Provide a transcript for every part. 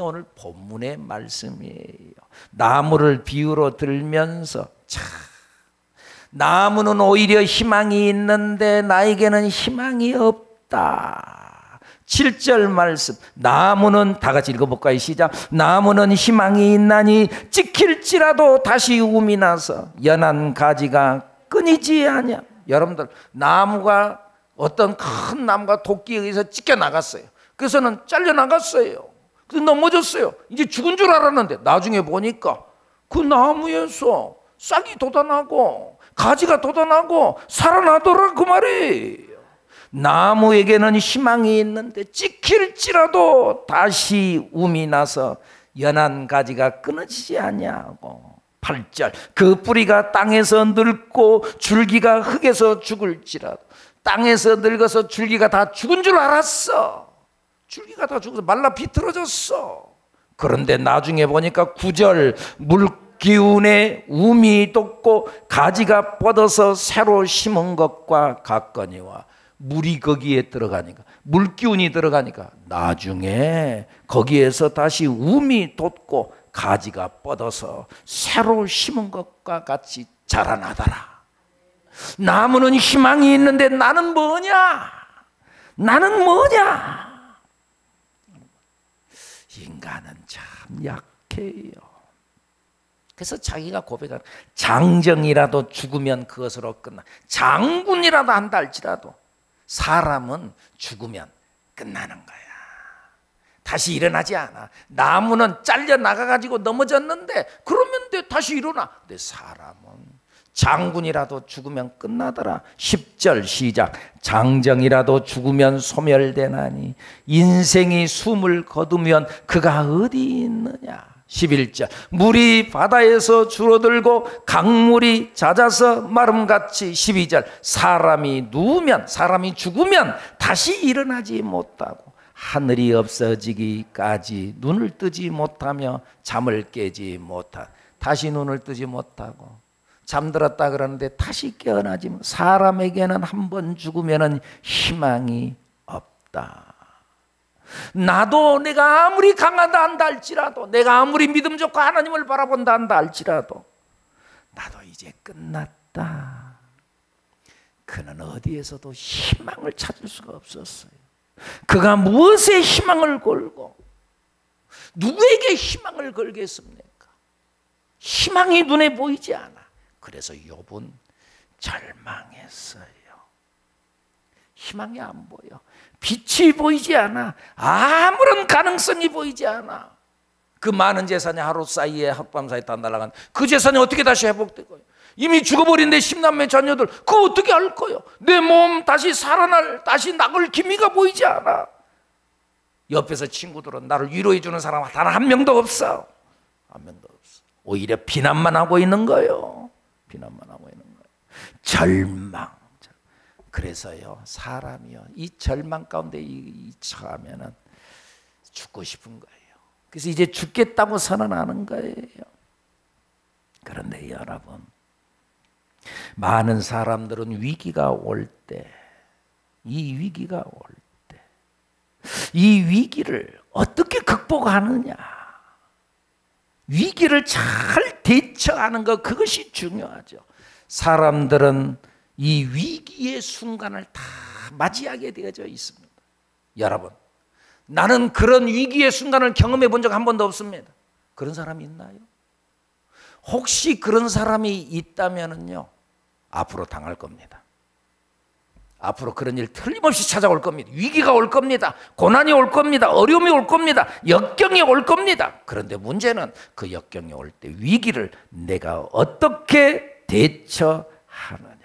오늘 본문의 말씀이에요. 나무를 비유로 들면서 나무는 오히려 희망이 있는데 나에게는 희망이 없다. 7절 말씀, 나무는, 다 같이 읽어볼까요? 시작. 나무는 희망이 있나니 찍힐지라도 다시 움이 나서 연한 가지가 끊이지 아니야. 여러분들, 나무가 어떤 큰 나무가 도끼에 의해서 찢겨 나갔어요. 그래서는 잘려 나갔어요. 그래서 넘어졌어요. 이제 죽은 줄 알았는데 나중에 보니까 그 나무에서 싹이 돋아나고 가지가 돋아나고 살아나더라, 그 말이에요. 나무에게는 희망이 있는데 찍힐지라도 다시 움이 나서 연한 가지가 끊어지지 아니하고. 8절, 그 뿌리가 땅에서 늙고 줄기가 흙에서 죽을지라도. 땅에서 늙어서 줄기가 다 죽은 줄 알았어. 줄기가 다 죽어서 말라 비틀어졌어. 그런데 나중에 보니까 9절, 물기운에 움이 돋고 가지가 뻗어서 새로 심은 것과 같거니와. 물이 거기에 들어가니까, 물기운이 들어가니까 나중에 거기에서 다시 움이 돋고 가지가 뻗어서 새로 심은 것과 같이 자라나더라. 나무는 희망이 있는데 나는 뭐냐? 나는 뭐냐? 인간은 참 약해요. 그래서 자기가 고백하는, 장정이라도 죽으면 그것으로 끝나. 장군이라도 한다 할지라도 사람은 죽으면 끝나는 거야. 다시 일어나지 않아. 나무는 잘려 나가가지고 넘어졌는데 그러면 다시 일어나. 근데 사람은 장군이라도 죽으면 끝나더라. 10절 시작. 장정이라도 죽으면 소멸되나니 인생이 숨을 거두면 그가 어디 있느냐. 11절, 물이 바다에서 줄어들고 강물이 잦아서 마름같이. 12절, 사람이 누우면, 사람이 죽으면 다시 일어나지 못하고 하늘이 없어지기까지 눈을 뜨지 못하며 잠을 깨지 못한. 다시 눈을 뜨지 못하고 잠들었다 그러는데 다시 깨어나지 못. 사람에게는 한 번 죽으면 희망이 없다. 나도 내가 아무리 강하다 한다 할지라도, 내가 아무리 믿음 좋고 하나님을 바라본다 한다 할지라도 나도 이제 끝났다. 그는 어디에서도 희망을 찾을 수가 없었어요. 그가 무엇에 희망을 걸고 누구에게 희망을 걸겠습니까? 희망이 눈에 보이지 않아. 그래서 욥은 절망했어요. 희망이 안 보여. 빛이 보이지 않아. 아무런 가능성이 보이지 않아. 그 많은 재산이 하루 사이에, 하룻밤 사이에 다 날아간 그 재산이 어떻게 다시 회복되고요? 이미 죽어버린 내 10남매 자녀들 그거 어떻게 할 거요? 내 몸 다시 살아날, 다시 나을 기미가 보이지 않아. 옆에서 친구들은 나를 위로해 주는 사람 단 한 명도 없어. 한 명도 없어. 오히려 비난만 하고 있는 거예요. 비난만 하고 있는 거예요. 절망. 그래서요, 사람이요, 이 절망 가운데 처하면은 죽고 싶은 거예요. 그래서 이제 죽겠다고 선언하는 거예요. 그런데 여러분, 많은 사람들은 위기가 올 때, 이 위기가 올 때, 이 위기를 어떻게 극복하느냐, 위기를 잘 대처하는 것, 그것이 중요하죠. 사람들은 이 위기의 순간을 다 맞이하게 되어져 있습니다. 여러분, 나는 그런 위기의 순간을 경험해 본 적 한 번도 없습니다. 그런 사람이 있나요? 혹시 그런 사람이 있다면요, 앞으로 당할 겁니다. 앞으로 그런 일 틀림없이 찾아올 겁니다. 위기가 올 겁니다. 고난이 올 겁니다. 어려움이 올 겁니다. 역경이 올 겁니다. 그런데 문제는 그 역경이 올 때 위기를 내가 어떻게 대처하느냐.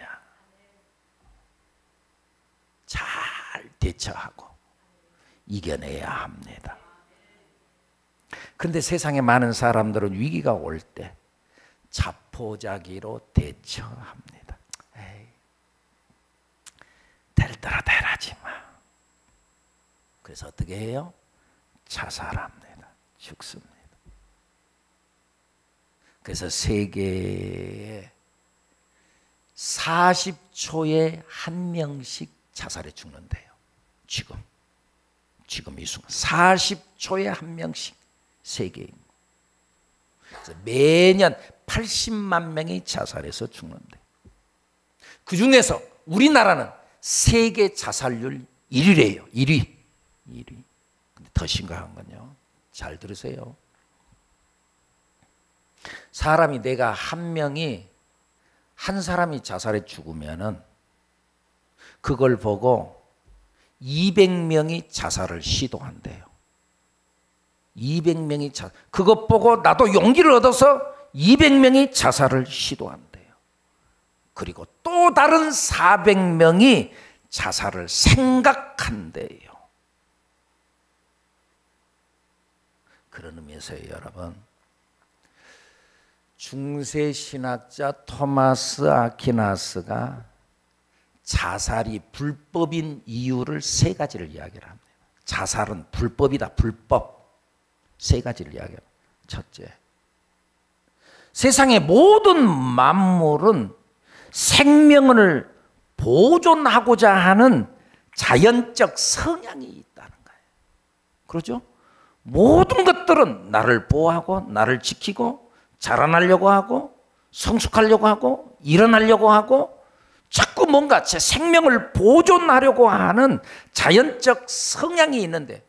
잘 대처하고 이겨내야 합니다. 그런데 세상에 많은 사람들은 위기가 올 때 자포자기로 대처합니다. 에이, 될 대로 되라지 마. 그래서 어떻게 해요? 자살합니다. 죽습니다. 그래서 세계에 40초에 한 명씩 자살에 죽는데요. 지금 이 순간 40초에 한 명씩. 세계 인구. 그래서 매년 80만 명이 자살해서 죽는데, 그 중에서 우리나라는 세계 자살률 1위래요. 1위. 근데 더 심각한 건요, 잘 들으세요. 사람이, 내가 한 사람이 자살해 죽으면은 그걸 보고 200명이 자살을 시도한대요. 200명이 그것 보고 나도 용기를 얻어서 200명이 자살을 시도한대요. 그리고 또 다른 400명이 자살을 생각한대요. 그런 의미에서요, 여러분, 중세 신학자 토마스 아퀴나스가 자살이 불법인 이유를 3가지를 이야기를 합니다. 자살은 불법이다, 불법. 3가지를 이야기합니다. 첫째, 세상의 모든 만물은 생명을 보존하고자 하는 자연적 성향이 있다는 거예요. 그렇죠? 모든 것들은 나를 보호하고 나를 지키고 자라나려고 하고 성숙하려고 하고 일어나려고 하고 자꾸 뭔가 제 생명을 보존하려고 하는 자연적 성향이 있는데,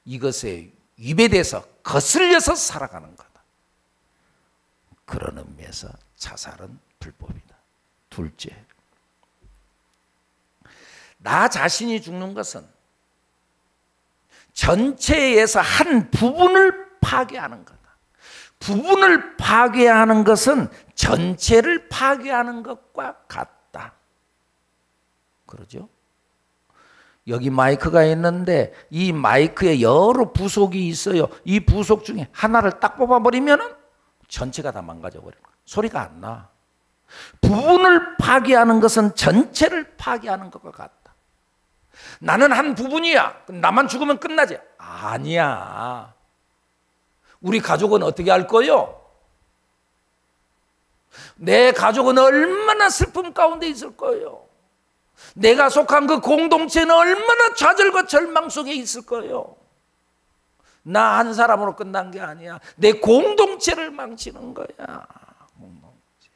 이것에 위배돼서 거슬려서 살아가는 거다. 그런 의미에서 자살은 불법이다. 둘째, 나 자신이 죽는 것은 전체에서 한 부분을 파괴하는 거다. 부분을 파괴하는 것은 전체를 파괴하는 것과 같다. 그러죠? 여기 마이크가 있는데 이 마이크에 여러 부속이 있어요. 이 부속 중에 하나를 딱 뽑아버리면 전체가 다 망가져버려요. 소리가 안 나. 부분을 파괴하는 것은 전체를 파괴하는 것과 같다. 나는 한 부분이야. 나만 죽으면 끝나지. 아니야. 우리 가족은 어떻게 할 거요? 내 가족은 얼마나 슬픔 가운데 있을 거예요. 내가 속한 그 공동체는 얼마나 좌절과 절망 속에 있을 거예요. 나 한 사람으로 끝난 게 아니야. 내 공동체를 망치는 거야. 공동체.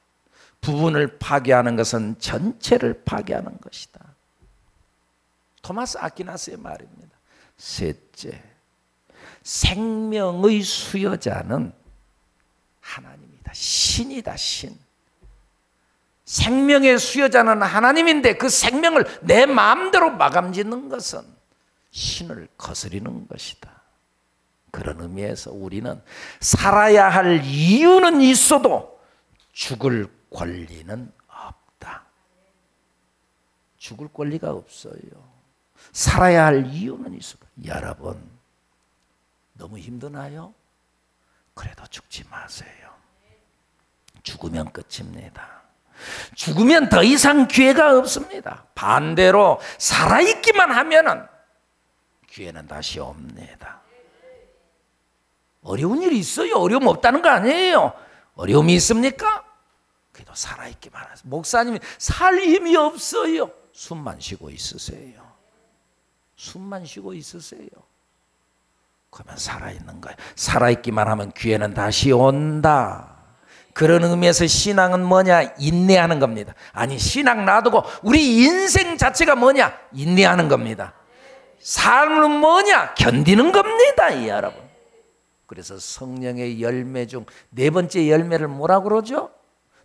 부분을 파괴하는 것은 전체를 파괴하는 것이다. 토마스 아퀴나스의 말입니다. 셋째, 생명의 수여자는 하나님이다. 신이다, 신. 생명의 수여자는 하나님인데 그 생명을 내 마음대로 마감짓는 것은 신을 거스리는 것이다. 그런 의미에서 우리는 살아야 할 이유는 있어도 죽을 권리는 없다. 죽을 권리가 없어요. 살아야 할 이유는 있어도. 여러분, 너무 힘드나요? 그래도 죽지 마세요. 죽으면 끝입니다. 죽으면 더 이상 기회가 없습니다. 반대로 살아있기만 하면은 기회는 다시 옵니다. 어려운 일이 있어요. 어려움 없다는 거 아니에요. 어려움이 있습니까? 그래도 살아있기만 하세요. 목사님이 살 힘이 없어요. 숨만 쉬고 있으세요. 숨만 쉬고 있으세요. 그러면 살아있는 거예요. 살아있기만 하면 기회는 다시 온다. 그런 의미에서 신앙은 뭐냐? 인내하는 겁니다. 아니, 신앙 놔두고 우리 인생 자체가 뭐냐? 인내하는 겁니다. 삶은 뭐냐? 견디는 겁니다, 여러분. 그래서 성령의 열매 중 4번째 열매를 뭐라고 그러죠?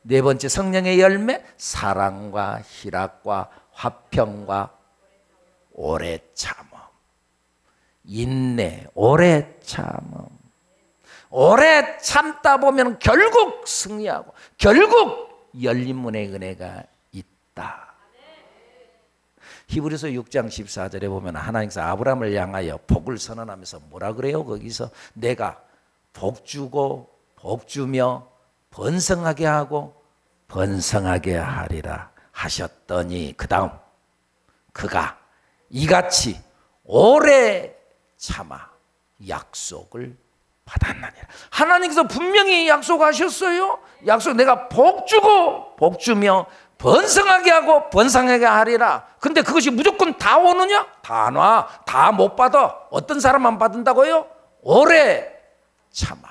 4번째 성령의 열매, 사랑과 희락과 화평과 오래 참음. 인내, 오래 참음. 오래 참다 보면 결국 승리하고 결국 열린 문의 은혜가 있다. 히브리서 6장 14절에 보면 하나님께서 아브라함을 향하여 복을 선언하면서 뭐라 그래요? 거기서 내가 복 주고 복 주며 번성하게 하고 번성하게 하리라 하셨더니 그 다음 그가 이같이 오래 참아 약속을 받았나니라. 하나님께서 분명히 약속하셨어요. 약속, 내가 복 주고 복 주며 번성하게 하고 번성하게 하리라. 근데 그것이 무조건 다 오느냐? 다 안 와. 다 못 받아. 어떤 사람만 받는다고요? 오래 참아.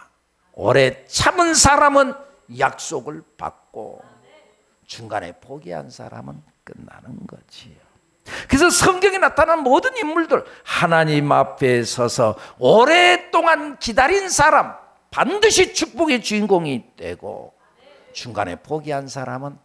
오래 참은 사람은 약속을 받고 중간에 포기한 사람은 끝나는 거지요. 그래서 성경에 나타난 모든 인물들, 하나님 앞에 서서 오랫동안 기다린 사람 반드시 축복의 주인공이 되고, 중간에 포기한 사람은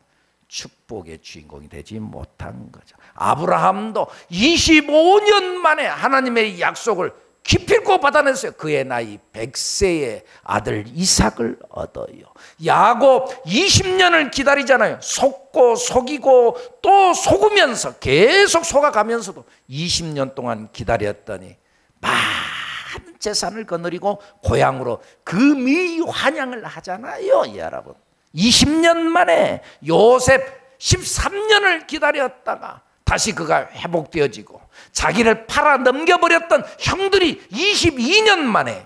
축복의 주인공이 되지 못한 거죠. 아브라함도 25년 만에 하나님의 약속을 기필코 받아냈어요. 그의 나이 100세에 아들 이삭을 얻어요. 야곱 20년을 기다리잖아요. 속고 속이고 또 속으면서 계속 속아가면서도 20년 동안 기다렸더니 많은 재산을 거느리고 고향으로 금이 환영을 하잖아요. 여러분, 20년 만에 요셉 13년을 기다렸다가 다시 그가 회복되어지고, 자기를 팔아 넘겨버렸던 형들이 22년 만에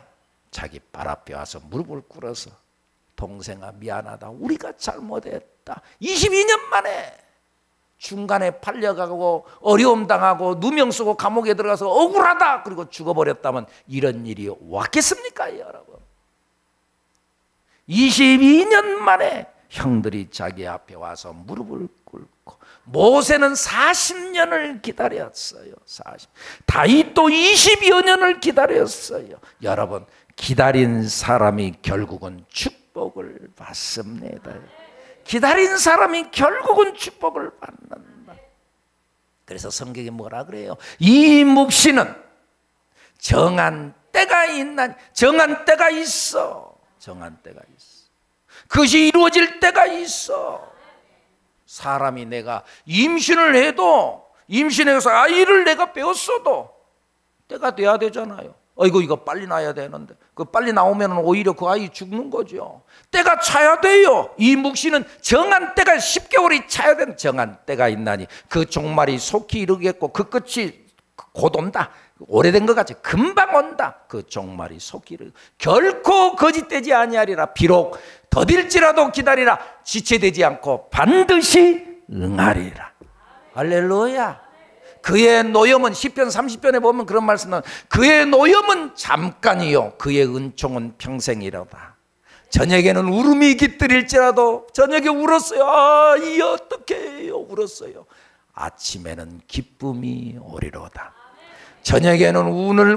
자기 발 앞에 와서 무릎을 꿇어서 동생아 미안하다, 우리가 잘못했다. 22년 만에 중간에 팔려가고 어려움 당하고 누명 쓰고 감옥에 들어가서 억울하다 그리고 죽어버렸다면 이런 일이 왔겠습니까 여러분? 22년 만에 형들이 자기 앞에 와서 무릎을 꿇고, 모세는 40년을 기다렸어요. 다윗도 20여 년을 기다렸어요. 여러분, 기다린 사람이 결국은 축복을 받습니다. 기다린 사람이 결국은 축복을 받는다. 그래서 성경에 뭐라 그래요? 이 묵시는 정한 때가 있나? 정한 때가 있어. 정한 때가 있어. 그것이 이루어질 때가 있어. 사람이 내가 임신을 해도, 임신해서 아이를 내가 배웠어도 때가 돼야 되잖아요. 이거 빨리 낳아야 되는데 그 빨리 나오면 오히려 그 아이 죽는 거죠. 때가 차야 돼요. 이 묵시는 정한 때가 10개월이 차야 되는 정한 때가 있나니 그 종말이 속히 이르겠고 그 끝이 곧 온다. 오래된 것 같이 금방 온다. 그 종말이 속히 이르 결코 거짓되지 아니하리라. 비록 더딜지라도 기다리라. 지체되지 않고 반드시 응하리라. 할렐루야. 그의 노염은 시편 30편에 보면 그런 말씀은 그의 노염은 잠깐이요 그의 은총은 평생이로다. 저녁에는 울음이 깃들일지라도 저녁에 울었어요. 이 어떻게 해요? 울었어요. 아침에는 기쁨이 오리로다. 저녁에는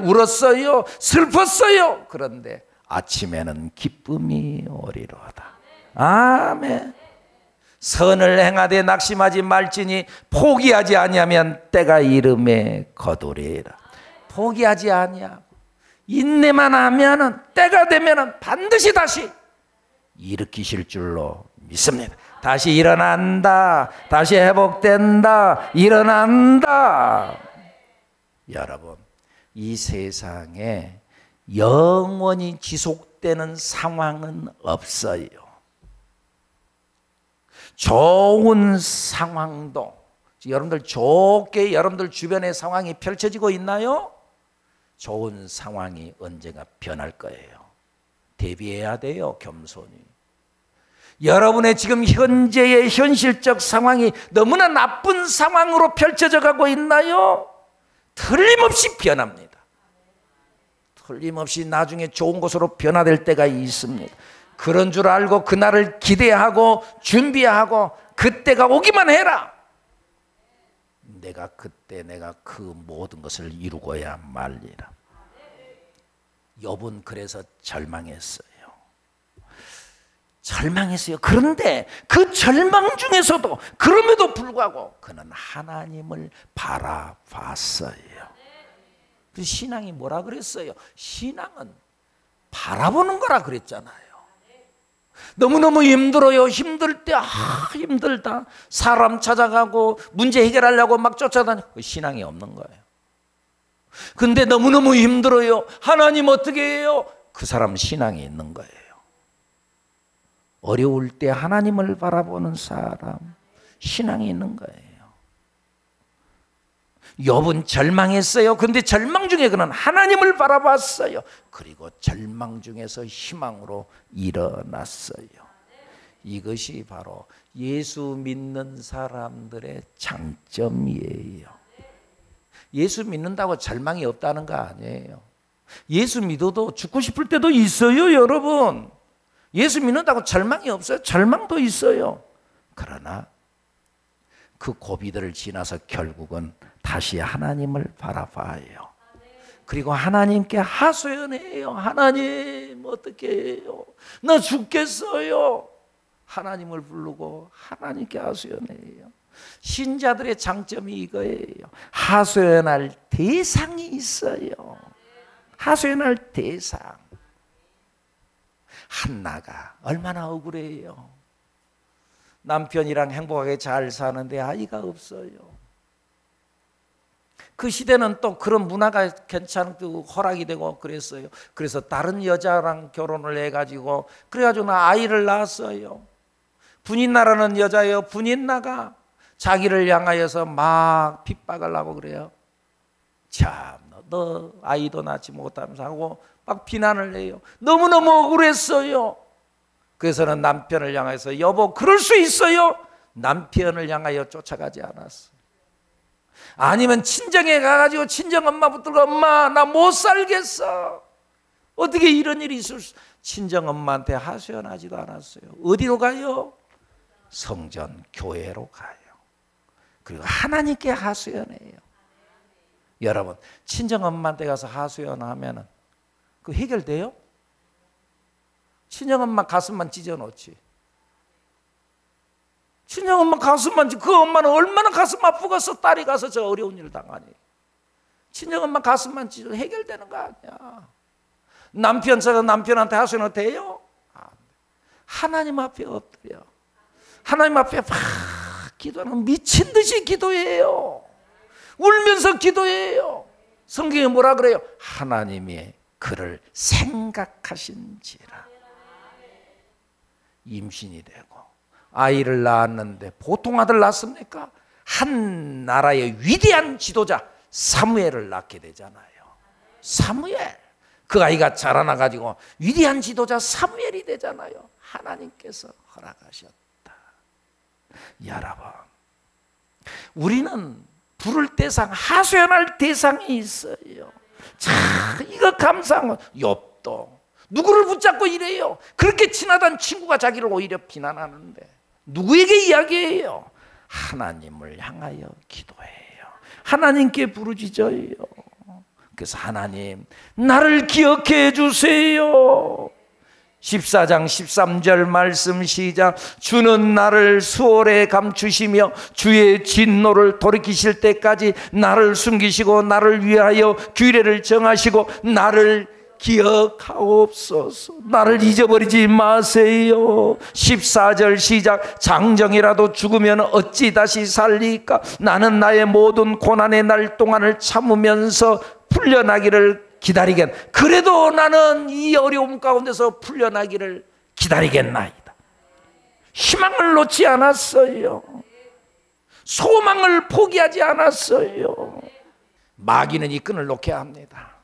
울었어요. 슬펐어요. 그런데 아침에는 기쁨이 오리로다. 아멘. 선을 행하되 낙심하지 말지니 포기하지 아니하면 때가 이름에 거두리라. 포기하지 아니하고 인내만 하면은 때가 되면은 반드시 다시 일으키실 줄로 믿습니다. 다시 일어난다. 다시 회복된다. 일어난다. 여러분, 이 세상에 영원히 지속되는 상황은 없어요. 좋은 상황도, 여러분들 좋게 여러분들 주변의 상황이 펼쳐지고 있나요? 좋은 상황이 언젠가 변할 거예요. 대비해야 돼요. 겸손히. 여러분의 지금 현재의 현실적 상황이 너무나 나쁜 상황으로 펼쳐져 가고 있나요? 틀림없이 변합니다. 틀림없이 나중에 좋은 곳으로 변화될 때가 있습니다. 그런 줄 알고 그날을 기대하고 준비하고 그때가 오기만 해라. 내가 그때 내가 그 모든 것을 이루고야 말리라. 욥은 그래서 절망했어요. 절망했어요. 그런데 그 절망 중에서도 그럼에도 불구하고 그는 하나님을 바라봤어요. 그 신앙이 뭐라 그랬어요? 신앙은 바라보는 거라 그랬잖아요. 너무너무 힘들어요. 힘들 때 힘들다. 사람 찾아가고 문제 해결하려고 막 쫓아다니고 그 신앙이 없는 거예요. 근데 너무너무 힘들어요. 하나님 어떻게 해요? 그 사람 신앙이 있는 거예요. 어려울 때 하나님을 바라보는 사람 신앙이 있는 거예요. 욥은 절망했어요. 그런데 절망 중에 그는 하나님을 바라봤어요. 그리고 절망 중에서 희망으로 일어났어요. 이것이 바로 예수 믿는 사람들의 장점이에요. 예수 믿는다고 절망이 없다는 거 아니에요. 예수 믿어도 죽고 싶을 때도 있어요, 여러분. 예수 믿는다고 절망이 없어요. 절망도 있어요. 그러나 그 고비들을 지나서 결국은 다시 하나님을 바라봐요. 그리고 하나님께 하소연해요. 하나님 어떻게 해요? 나 죽겠어요. 하나님을 부르고 하나님께 하소연해요. 신자들의 장점이 이거예요. 하소연할 대상이 있어요. 하소연할 대상. 한나가 얼마나 억울해요. 남편이랑 행복하게 잘 사는데 아이가 없어요. 그 시대는 또 그런 문화가 괜찮고 허락이 되고 그랬어요. 그래서 다른 여자랑 결혼을 해가지고 그래가지고 나 아이를 낳았어요. 분인나라는 여자예요. 분인나가 자기를 향하여서 막 핍박을 하고 그래요. 참, 너 아이도 낳지 못하면서 하고 막 비난을 해요. 너무너무 억울했어요. 그래서는 남편을 향해서 여보 그럴 수 있어요? 남편을 향하여 쫓아가지 않았어. 아니면 친정에 가가지고 친정엄마 붙들고 엄마 나 못 살겠어. 어떻게 이런 일이 있을 수. 친정엄마한테 하소연하지도 않았어요. 어디로 가요? 성전 교회로 가요. 그리고 하나님께 하소연해요. 여러분 친정엄마한테 가서 하소연하면 그 해결돼요? 친정엄마 가슴만 찢어놓지. 친정엄마 가슴만 그 엄마는 얼마나 가슴 아프겠어. 딸이 가서 저 어려운 일을 당하니. 친정엄마 가슴만 찢어 해결되는 거 아니야. 남편한테 하소연 돼요? 하나님 앞에 엎드려 하나님 앞에 막 기도하는 미친 듯이 기도해요. 울면서 기도해요. 성경에 뭐라 그래요? 하나님이 그를 생각하신지라. 임신이 되고 아이를 낳았는데 보통 아들 낳습니까? 한 나라의 위대한 지도자 사무엘을 낳게 되잖아요. 사무엘. 그 아이가 자라나가지고 위대한 지도자 사무엘이 되잖아요. 하나님께서 허락하셨다. 여러분 우리는 부를 대상, 하소연할 대상이 있어요. 자, 이거 감사한 거. 욥도 누구를 붙잡고 이래요? 그렇게 친하던 친구가 자기를 오히려 비난하는데 누구에게 이야기해요? 하나님을 향하여 기도해요. 하나님께 부르짖어요. 그래서 하나님 나를 기억해 주세요. 14장 13절 말씀 시작. 주는 나를 수월에 감추시며 주의 진노를 돌이키실 때까지 나를 숨기시고 나를 위하여 규례를 정하시고 나를 기억하옵소서. 나를 잊어버리지 마세요. 14절 시작. 장정이라도 죽으면 어찌 다시 살리까. 나는 나의 모든 고난의 날 동안을 참으면서 풀려나기를 기다리겠. 그래도 나는 이 어려움 가운데서 풀려나기를 기다리겠나이다. 희망을 놓지 않았어요. 소망을 포기하지 않았어요. 마귀는 이 끈을 놓게 합니다.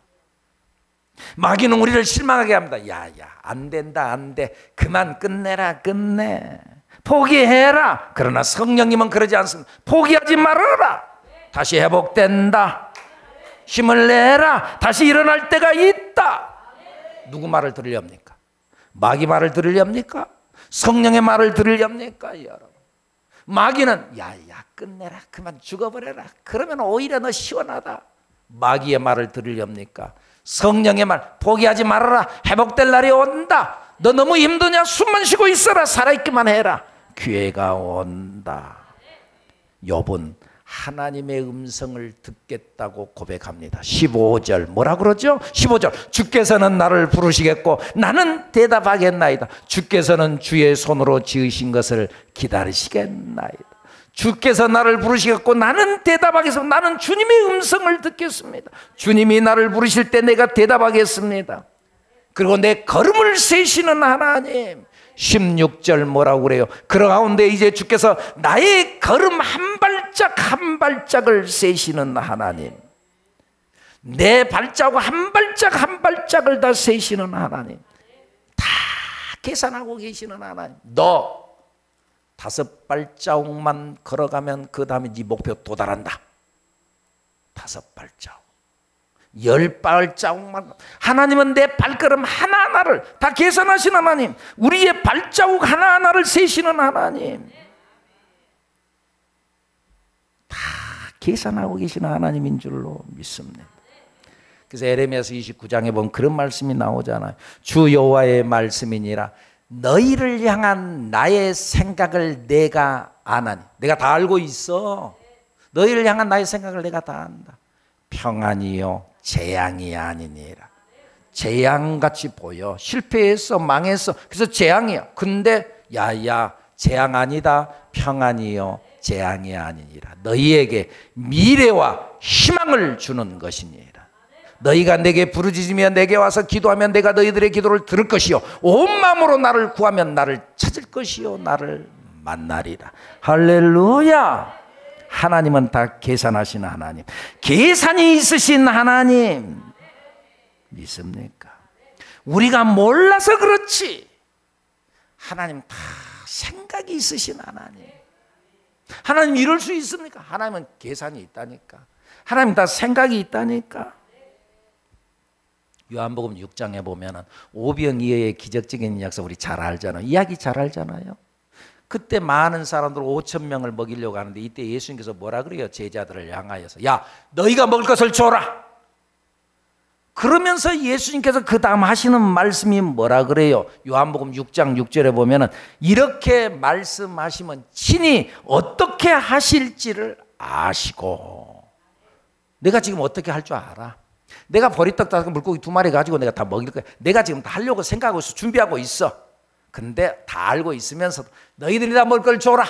마귀는 우리를 실망하게 합니다. 야야 안 된다 안 돼. 그만 끝내라 끝내. 포기해라. 그러나 성령님은 그러지 않습니다. 포기하지 말아라. 다시 회복된다. 힘을 내라. 다시 일어날 때가 있다. 누구 말을 들으렵니까? 마귀 말을 들으렵니까? 성령의 말을 들으렵니까? 여러분 마귀는 야야 끝내라 그만 죽어버려라. 그러면 오히려 너 시원하다. 마귀의 말을 들으렵니까? 성령의 말 포기하지 말아라. 회복될 날이 온다. 너 너무 힘드냐? 숨만 쉬고 있어라. 살아있기만 해라. 기회가 온다. 욥은 하나님의 음성을 듣겠다고 고백합니다. 15절 뭐라 그러죠? 15절 주께서는 나를 부르시겠고 나는 대답하겠나이다. 주께서는 주의 손으로 지으신 것을 기다리시겠나이다. 주께서 나를 부르시겠고 나는 대답하겠습니다. 나는 주님의 음성을 듣겠습니다. 주님이 나를 부르실 때 내가 대답하겠습니다. 그리고 내 걸음을 세시는 하나님. 16절 뭐라고 그래요? 그 가운데 이제 주께서 나의 걸음 한 발짝 한 발짝을 세시는 하나님. 내 발자국 한 발짝 한 발짝을 다 세시는 하나님. 다 계산하고 계시는 하나님. 너 5발자국만 걸어가면 그 다음에 네 목표 도달한다. 5발자국. 발자국만. 하나님은 내 발걸음 하나하나를 다 계산하신 하나님, 우리의 발자국 하나하나를 세시는 하나님, 다 계산하고 계시는 하나님인 줄로 믿습니다. 그래서 에레미야서 29장에 보면 그런 말씀이 나오잖아요. 주 여호와의 말씀이니라. 너희를 향한 나의 생각을 내가 아나니. 내가 다 알고 있어. 너희를 향한 나의 생각을 내가 다 안다. 평안이요 재앙이 아니니라. 재앙같이 보여. 실패했어, 망했어. 그래서 재앙이야. 근데 야야, 재앙 아니다. 평안이요 재앙이 아니니라. 너희에게 미래와 희망을 주는 것이니라. 너희가 내게 부르짖으며 내게 와서 기도하면 내가 너희들의 기도를 들을 것이요 온 마음으로 나를 구하면 나를 찾을 것이요 나를 만나리라. 할렐루야. 하나님은 다 계산하시는 하나님, 계산이 있으신 하나님 믿습니까? 우리가 몰라서 그렇지 하나님 다 생각이 있으신 하나님. 하나님 이럴 수 있습니까? 하나님은 계산이 있다니까. 하나님 다 생각이 있다니까. 요한복음 6장에 보면은 오병이어의 기적적인 역사 우리 잘 알잖아요. 이야기 잘 알잖아요. 그때 많은 사람들 5,000명을 먹이려고 하는데 이때 예수님께서 뭐라 그래요? 제자들을 향하여서 야, 너희가 먹을 것을 줘라. 그러면서 예수님께서 그 다음 하시는 말씀이 뭐라 그래요? 요한복음 6장 6절에 보면은 이렇게 말씀하시면 친히 어떻게 하실지를 아시고. 내가 지금 어떻게 할 줄 알아. 내가 보리떡 5개 물고기 2마리 가지고 내가 다 먹일 거야. 내가 지금 다 하려고 생각하고 있어. 준비하고 있어. 근데 다 알고 있으면서도 너희들이 다 먹을 걸 줘라.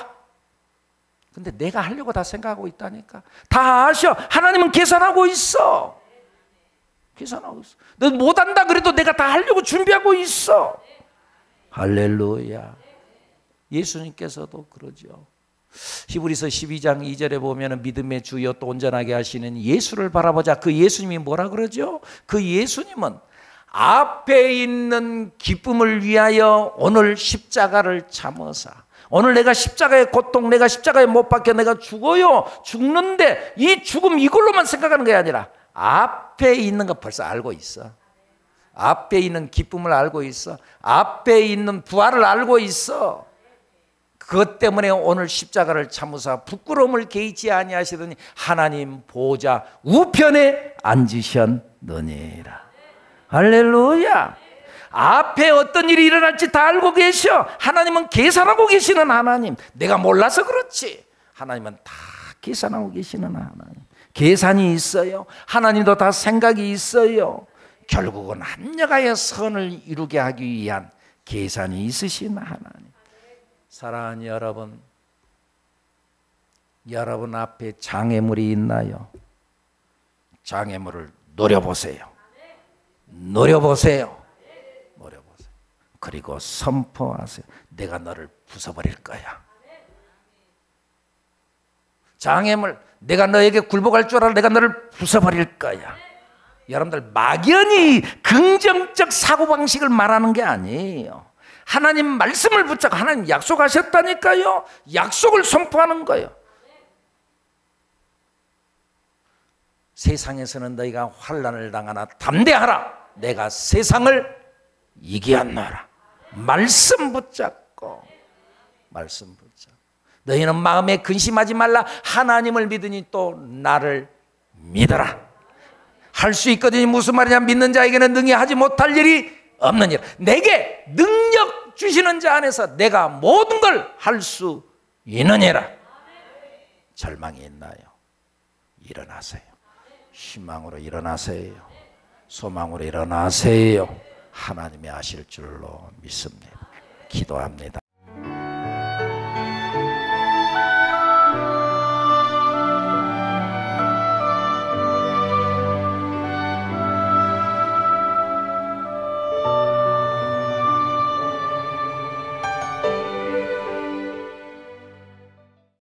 근데 내가 하려고 다 생각하고 있다니까. 다 아셔. 하나님은 계산하고 있어. 계산하고 있어. 너 못한다 그래도 내가 다 하려고 준비하고 있어. 할렐루야. 예수님께서도 그러죠. 히브리서 12장 2절에 보면 믿음의 주여 또 온전하게 하시는 예수를 바라보자. 그 예수님이 뭐라 그러죠? 그 예수님은 앞에 있는 기쁨을 위하여 오늘 십자가를 참으사. 오늘 내가 십자가의 고통, 내가 십자가에 못 박혀 내가 죽어요. 죽는데 이 죽음 이걸로만 생각하는 게 아니라 앞에 있는 거 벌써 알고 있어. 앞에 있는 기쁨을 알고 있어. 앞에 있는 부활을 알고 있어. 그것 때문에 오늘 십자가를 참으사 부끄러움을 개의치 아니하시더니 하나님 보좌 우편에 앉으셨느니라. 할렐루야. 앞에 어떤 일이 일어날지 다 알고 계셔. 하나님은 계산하고 계시는 하나님. 내가 몰라서 그렇지 하나님은 다 계산하고 계시는 하나님. 계산이 있어요. 하나님도 다 생각이 있어요. 결국은 합력하여 선을 이루게 하기 위한 계산이 있으신 하나님. 사랑하는 여러분, 여러분 앞에 장애물이 있나요? 장애물을 노려보세요. 노려보세요. 노려보세요. 그리고 선포하세요. 내가 너를 부숴버릴 거야. 장애물, 내가 너에게 굴복할 줄 알아. 내가 너를 부숴버릴 거야. 여러분들 막연히 긍정적 사고방식을 말하는 게 아니에요. 하나님 말씀을 붙잡고 하나님 약속하셨다니까요. 약속을 선포하는 거예요. 세상에서는 너희가 환난을 당하나 담대하라. 내가 세상을 이기었노라. 말씀 붙잡고, 말씀 붙잡고. 너희는 마음에 근심하지 말라. 하나님을 믿으니 또 나를 믿어라. 할 수 있거든요. 무슨 말이냐? 믿는 자에게는 능히 하지 못할 일이 없느니라. 내게 능력 주시는 자 안에서 내가 모든 걸 할 수 있느니라. 절망이 있나요? 일어나세요. 희망으로 일어나세요. 소망으로 일어나세요. 하나님이 하실 줄로 믿습니다. 기도합니다.